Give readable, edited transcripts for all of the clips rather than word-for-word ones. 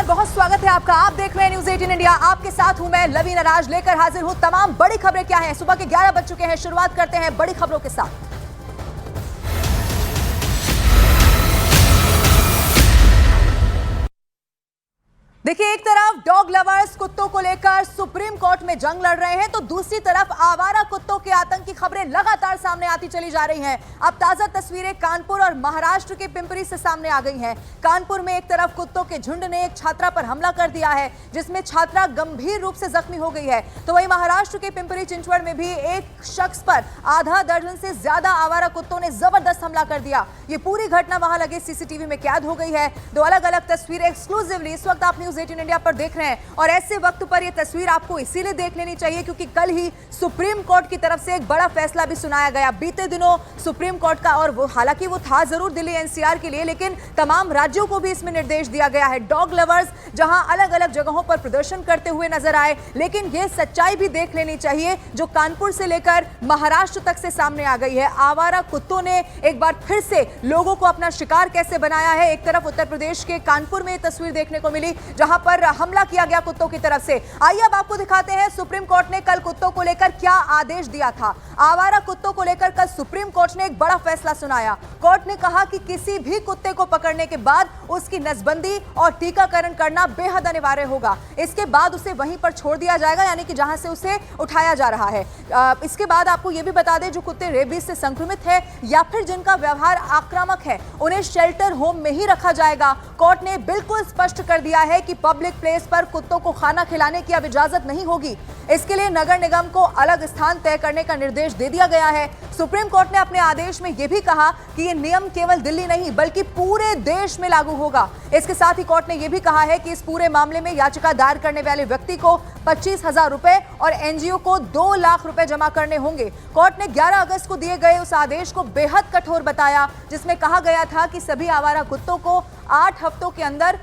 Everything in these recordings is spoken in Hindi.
बहुत स्वागत है आपका। आप देख रहे हैं न्यूज़ 18 इंडिया। आपके साथ हूं मैं लवीना राज, लेकर हाजिर हूं तमाम बड़ी खबरें क्या हैं। सुबह के 11 बज चुके हैं। शुरुआत करते हैं बड़ी खबरों के साथ। देखिए, एक तरफ डॉग लवर्स कुत्तों को लेकर सुप्रीम कोर्ट में जंग लड़ रहे हैं, तो दूसरी तरफ आवारा कुत्तों के आतंक की खबरें लगातार सामने आती चली जा रही हैं। अब ताजा तस्वीरें कानपुर और महाराष्ट्र के पिंपरी से सामने आ गई हैं। कानपुर में एक तरफ कुत्तों के झुंड ने एक छात्रा पर हमला कर दिया है, जिसमें छात्रा गंभीर रूप से जख्मी हो गई है। तो वहीं महाराष्ट्र के पिंपरी चिंचवड़ में भी एक शख्स पर आधा दर्जन से ज्यादा आवारा कुत्तों ने जबरदस्त हमला कर दिया। ये पूरी घटना वहां लगे सीसीटीवी में कैद हो गई है। दो अलग अलग तस्वीरें एक्सक्लूसिवली इस वक्त आप न्यूज़ 18 इंडिया पर देख रहे हैं, और ऐसे वक्त पर यह तस्वीर आपको इसीलिए देख लेनी चाहिए क्योंकि कल ही सुप्रीम कोर्ट की तरफ से एक बड़ा फैसला भी सुनाया गया। बीते दिनों सुप्रीम कोर्ट का, और वो हालांकि वो था जरूर दिल्ली एनसीआर के लिए, लेकिन तमाम राज्यों को भी इसमें निर्देश दिया गया है। डॉग लवर्स जहां अलग अलग जगहों पर प्रदर्शन करते हुए नजर आए, लेकिन यह सच्चाई भी देख लेनी चाहिए जो कानपुर से लेकर महाराष्ट्र तक से सामने आ गई है। आवारा कुत्तों ने एक बार फिर से लोगों को अपना शिकार कैसे बनाया है। एक तरफ उत्तर प्रदेश के कानपुर में तस्वीर देखने को मिली जहां पर हमला किया गया कुत्तों की तरफ से। आइए अब आपको दिखाते हैं सुप्रीम कोर्ट ने कल कुत्तों को लेकर क्या आदेश दिया था। आवारा कुत्तों को लेकर कल सुप्रीम कोर्ट ने एक बड़ा फैसला सुनाया। कोर्ट ने कहा कि किसी भी कुत्ते को पकड़ने के बाद उसकी नसबंदी और टीकाकरण करना बेहद अनिवार्य होगा। इसके बाद उसे वहीं पर छोड़ दिया जाएगा, यानी कि जहां से उसे उठाया जा रहा है। इसके बाद आपको यह भी बता दें, जो कुत्ते रेबीज से संक्रमित है या फिर जिनका व्यवहार आक्रामक है, उन्हें शेल्टर होम में ही रखा जाएगा। कोर्ट ने बिल्कुल स्पष्ट कर दिया है कि पब्लिक प्लेस पर कुत्तों को खाना खिलाने की अब इजाजत नहीं होगी। इसके लिए नगर निगम को अलग स्थान तय करने का निर्देश दे दिया गया है। सुप्रीम कोर्ट ने अपने आदेश में यह भी कहा कि यह नियम केवल दिल्ली नहीं बल्कि पूरे देश में लागू होगा। इसके साथ ही कोर्ट ने यह भी कहा है कि इस पूरे मामले में याचिका दायर करने वाले व्यक्ति को 25,000 रुपए और एनजीओ को 2 लाख रुपए जमा करने होंगे। कोर्ट ने 11 अगस्त को दिए गए उस आदेश को बेहद कठोर बताया, जिसमें कहा गया था कि सभी आवारा कुत्तों को 8 हफ्तों के अंदर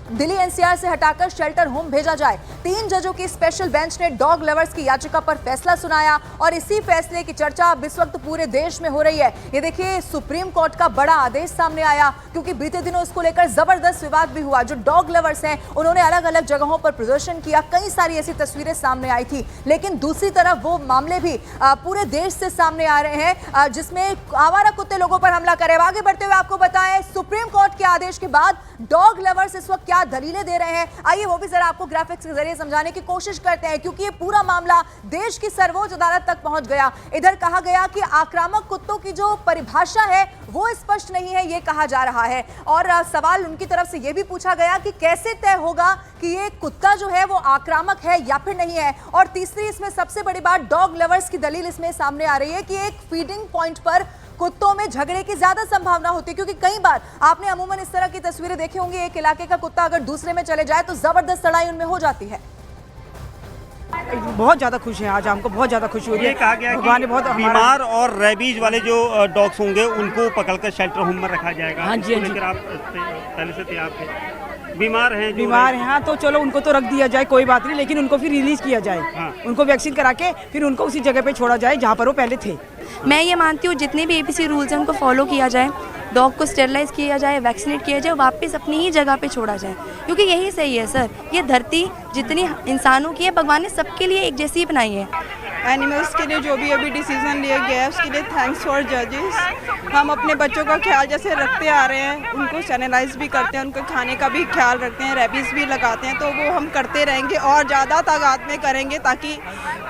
दिल्ली एनसीआर से हटाकर शेल्टर होम भेजा जाए। 3 जजों की स्पेशल बेंच ने डॉग लवर्स की याचिका पर फैसला सुनाया, और इसी फैसले की चर्चा अब इस वक्त पूरे देश में हो रही है। ये देखिए, सुप्रीम कोर्ट का बड़ा आदेश सामने आया क्योंकि बीते दिनों इसको लेकर जबरदस्त विवाद भी हुआ। जो डॉग लवर्स हैं, उन्होंने अलग अलग जगहों पर प्रदर्शन किया, कई सारी ऐसी तस्वीरें सामने आई थी। लेकिन दूसरी तरफ वो मामले भी पूरे देश से सामने आ रहे हैं जिसमें आवारा कुत्ते लोगों पर हमला करे। आगे बढ़ते हुए आपको बताएं, सुप्रीम कोर्ट के आदेश के बाद डॉग लवर्स इस वक्त क्या दलीलें दे रहे हैं, आइए वो भी जरा आपको ग्राफिक्स के जरिए समझाने की कोशिश करते हैं, क्योंकि ये पूरा मामला देश की सर्वोच्च अदालत तक पहुंच गया। इधर कहा गया कि आक्रामक कुत्तों की जो परिभाषा है वो स्पष्ट नहीं है, ये कहा जा रहा है। और सवाल उनकी तरफ से ये भी पूछा गया कि कैसे तय होगा कि ये कुत्ता जो है वो आक्रामक है या फिर नहीं है। और तीसरी इसमें सबसे बड़ी बात, डॉग लवर्स की दलील इसमें सामने आ रही है कि एक फीडिंग पॉइंट पर कुत्तों में झगड़े की ज्यादा संभावना होती है, क्योंकि कई बार आपने अमूमन इस तरह की तस्वीरें देखी होंगी, एक इलाके का कुत्ता अगर दूसरे में चले जाए तो जबरदस्त लड़ाई उनमें हो जाती है। बहुत ज्यादा खुश हैं आज, हमको बहुत ज्यादा खुशी हो रही है। ये कहा गया कि बहुत बीमार और रेबीज वाले जो डॉग्स होंगे उनको पकड़कर शेल्टर होम में रखा जाएगा। हाँ जी, हाँ जी। आप पहले से तैयार थे। बीमार हैं हाँ, तो चलो उनको तो रख दिया जाए, कोई बात नहीं, लेकिन उनको फिर रिलीज किया जाए। हाँ। उनको वैक्सीन करा के फिर उनको उसी जगह पे छोड़ा जाए जहाँ पर वो पहले थे। मैं ये मानती हूँ जितने भी एपीसी रूल्स हैं उनको फॉलो किया जाए, डॉग को स्टेरलाइज किया जाए, वैक्सीनेट किया जाए, वापस अपनी ही जगह पे छोड़ा जाए, क्योंकि यही सही है सर। ये धरती जितनी इंसानों की है, भगवान ने सबके लिए एक जैसी ही बनाई है। एनिमल्स के लिए जो भी अभी डिसीजन लिया गया है उसके लिए थैंक्स फॉर जजेस। हम अपने बच्चों का ख्याल जैसे रखते आ रहे हैं, उनको सैनिटाइज भी करते हैं, उनके खाने का भी ख्याल रखते हैं, रेबीज भी लगाते हैं, तो वो हम करते रहेंगे और ज़्यादा तादाद में करेंगे ताकि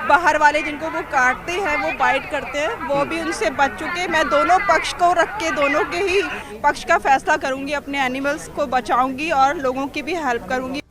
बाहर वाले जिनको वो काटते हैं, वो बाइट करते हैं, वो भी उनसे बच चुके। मैं दोनों पक्ष को रख के दोनों के ही पक्ष का फैसला करूँगी, अपने एनिमल्स को बचाऊँगी और लोगों की भी हेल्प करूँगी।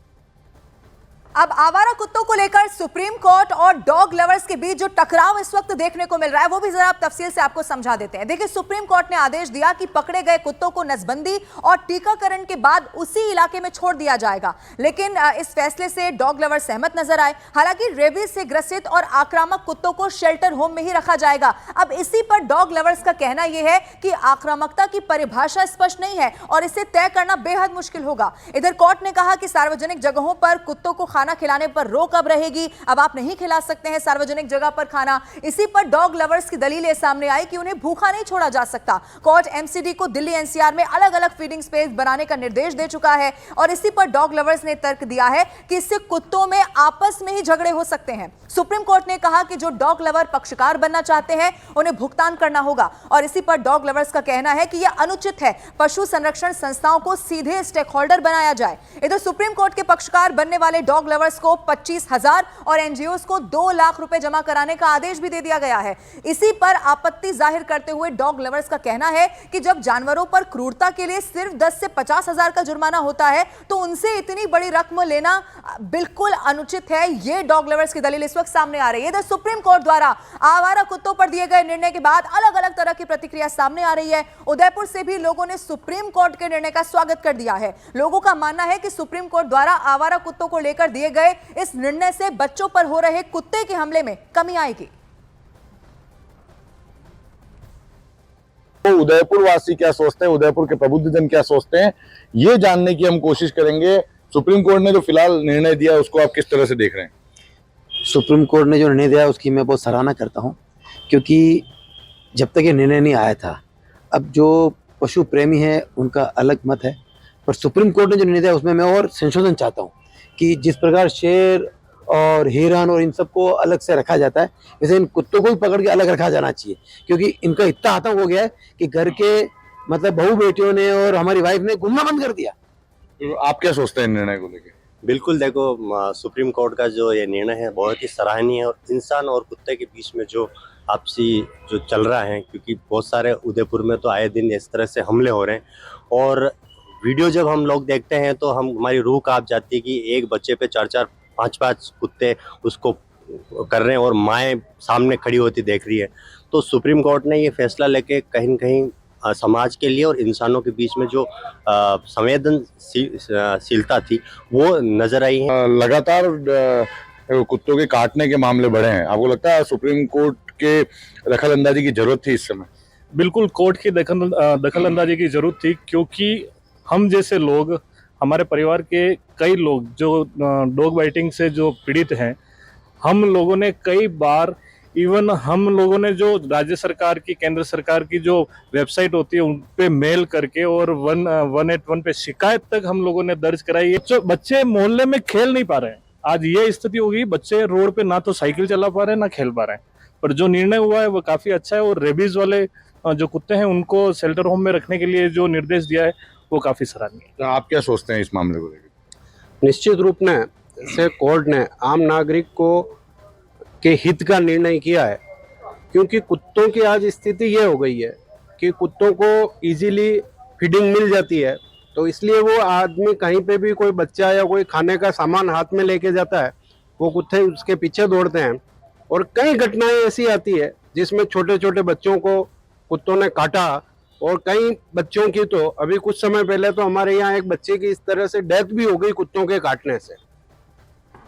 अब आवारा कुत्तों को लेकर सुप्रीम कोर्ट और डॉग लवर्स के बीच जो टकराव इस वक्त देखने को मिल रहा है वो भी जरा आप तफसील से आपको समझा देते हैं। देखिए, सुप्रीम कोर्ट ने आदेश दिया कि पकड़े गए कुत्तों को नसबंदी और टीकाकरण के बाद उसी इलाके में छोड़ दिया जाएगा, लेकिन इस फैसले से डॉग लवर्स सहमत नजर आए। हालांकि रेबीज से ग्रसित और आक्रामक कुत्तों को शेल्टर होम में ही रखा जाएगा। अब इसी पर डॉग लवर्स का कहना यह है कि आक्रामकता की परिभाषा स्पष्ट नहीं है और इसे तय करना बेहद मुश्किल होगा। इधर कोर्ट ने कहा कि सार्वजनिक जगहों पर कुत्तों को खाना खिलाने पर रोक अब रहेगी, अब आप नहीं खिला सकते हैं सार्वजनिक जगह पर खाना। इसी पर डॉग लवर्स की दलीलें सामने आई कि उन्हें भूखा नहीं छोड़ा जा सकता। कोर्ट एमसीडी को दिल्ली एनसीआर में अलग अलग फीडिंग स्पेस बनाने का निर्देश दे चुका है और इसी पर डॉग लवर्स ने तर्क दिया है कि इससे कुत्तों में आपस में ही झगड़े हो सकते हैं। सुप्रीम कोर्ट ने कहा कि जो डॉग लवर पक्षकार बनना चाहते हैं उन्हें भुगतान करना होगा और इसी पर डॉग लवर्स का कहना है कि यह अनुचित है, पशु संरक्षण संस्थाओं को सीधे स्टेक होल्डर बनाया जाए। इधर सुप्रीम कोर्ट के पक्षकार बनने वाले डॉग लवर्स को 25,000 और एनजीओस को 2 लाख रुपए जमा कराने का आदेश भी दे दिया गया है। इसी पर आपत्ति जाहिर करते हुए डॉग लवर्स का कहना है कि जब जानवरों पर क्रूरता के लिए सिर्फ 10 से 50,000 का जुर्माना होता है तो उनसे इतनी बड़ी रकम लेना बिल्कुल अनुचित है। यह डॉग लवर्स की दलील इस वक्त सामने आ रही है। इधर सुप्रीम कोर्ट द्वारा आवारा कुत्तों पर दिए गए निर्णय के बाद अलग अलग तरह की प्रतिक्रिया सामने आ रही है। उदयपुर से भी लोगों ने सुप्रीम कोर्ट के निर्णय का स्वागत कर दिया है। लोगों का मानना है कि सुप्रीम कोर्ट द्वारा आवारा कुत्तों को लेकर दिए गए इस निर्णय से बच्चों पर हो रहे कुत्ते के हमले में कमी आएगी। तो उदयपुर वासी क्या सोचते हैं, उदयपुर के प्रबुद्धजन क्या सोचते हैं, ये जानने की हम कोशिश करेंगे। सुप्रीम कोर्ट ने जो फिलहाल निर्णय दिया उसको आप किस तरह से देख रहे हैं? सुप्रीम कोर्ट ने जो निर्णय दिया उसकी मैं बहुत सराहना करता हूं, क्योंकि जब तक ये निर्णय नहीं आया था, अब जो पशु प्रेमी हैं उनका अलग मत है, पर सुप्रीम कोर्ट ने जो निर्णय दिया उसमें मैं और संशोधन चाहता हूं कि जिस प्रकार शेर और हिरन और इन सबको अलग से रखा जाता है, वैसे इन कुत्तों को भी पकड़ के अलग रखा जाना चाहिए, क्योंकि इनका इतना आतंक हो गया है कि घर के मतलब बहू बेटियों ने और हमारी वाइफ ने घूमना बंद कर दिया। तो आप क्या सोचते हैं निर्णय को लेकर? बिल्कुल, देखो सुप्रीम कोर्ट का जो ये निर्णय है बहुत ही सराहनीय है और इंसान और कुत्ते के बीच में जो आपसी जो चल रहा है, क्योंकि बहुत सारे उदयपुर में तो आए दिन इस तरह से हमले हो रहे हैं और वीडियो जब हम लोग देखते हैं तो हमारी रूह कांप जाती है कि एक बच्चे पे 4-4, 5-5 कुत्ते उसको कर रहे हैं और माएँ सामने खड़ी होती देख रही है। तो सुप्रीम कोर्ट ने ये फैसला लेके कहीं न कहीं समाज के लिए और इंसानों के बीच में जो संवेदनशीलता थी वो नजर आई है। लगातार कुत्तों के काटने के मामले बढ़े हैं, आपको लगता है सुप्रीम कोर्ट के दखल अंदाजी की जरूरत थी इस समय? बिल्कुल, कोर्ट की दखल अंदाजी की जरूरत थी, क्योंकि हम जैसे लोग, हमारे परिवार के कई लोग जो डॉग बाइटिंग से जो पीड़ित हैं, हम लोगों ने कई बार इवन हम लोगों ने जो राज्य सरकार की, केंद्र सरकार की जो वेबसाइट होती है उन पे मेल करके और 181 पे शिकायत तक हम लोगों ने दर्ज कराई है। बच्चे मोहल्ले में खेल नहीं पा रहे हैं। आज ये स्थिति होगी, बच्चे रोड पे ना तो साइकिल चला पा रहे हैं ना खेल पा रहे हैं। पर जो निर्णय हुआ है वो काफी अच्छा है और रेबीज वाले जो कुत्ते हैं उनको शेल्टर होम में रखने के लिए जो निर्देश दिया है वो काफी सराहनीय है। आप क्या सोचते हैं इस मामले को लेकर? निश्चित रूप से कोर्ट ने आम नागरिक को के हित का निर्णय किया है, क्योंकि कुत्तों की आज स्थिति ये हो गई है कि कुत्तों को इजीली फीडिंग मिल जाती है, तो इसलिए वो आदमी कहीं पे भी कोई बच्चा या कोई खाने का सामान हाथ में लेके जाता है, वो कुत्ते उसके पीछे दौड़ते हैं और कई घटनाएं ऐसी आती है जिसमें छोटे छोटे बच्चों को कुत्तों ने काटा और कई बच्चों की तो अभी कुछ समय पहले तो हमारे यहाँ एक बच्चे की इस तरह से डेथ भी हो गई कुत्तों के काटने से।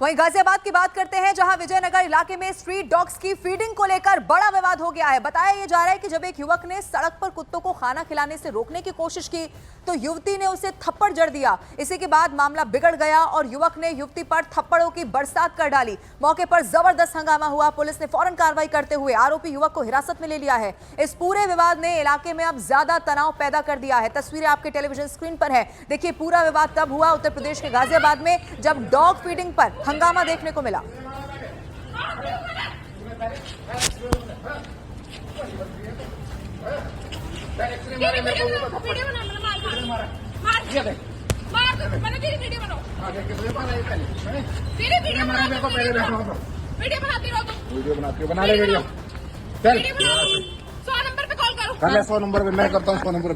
वहीं गाजियाबाद की बात करते हैं, जहां विजयनगर इलाके में स्ट्रीट डॉग्स की फीडिंग को लेकर बड़ा विवाद हो गया है। बताया यह जा रहा है कि जब एक युवक ने सड़क पर कुत्तों को खाना खिलाने से रोकने की कोशिश की तो युवती ने उसे थप्पड़ जड़ दिया। इसी के बाद मामला बिगड़ गया और युवक ने युवती पर थप्पड़ों की बरसात कर डाली। मौके पर जबरदस्त हंगामा हुआ। पुलिस ने फौरन कार्रवाई करते हुए आरोपी युवक को हिरासत में ले लिया है। इस पूरे विवाद ने इलाके में अब ज्यादा तनाव पैदा कर दिया है। तस्वीरें आपके टेलीविजन स्क्रीन पर है। देखिए, पूरा विवाद तब हुआ उत्तर प्रदेश के गाजियाबाद में, जब डॉग फीडिंग पर हंगामा देखने को मिला। बना ले वीडियो, चल 100 नंबर पे कॉल करो। 100 नंबर पे मैं करता हूँ 100 नंबर।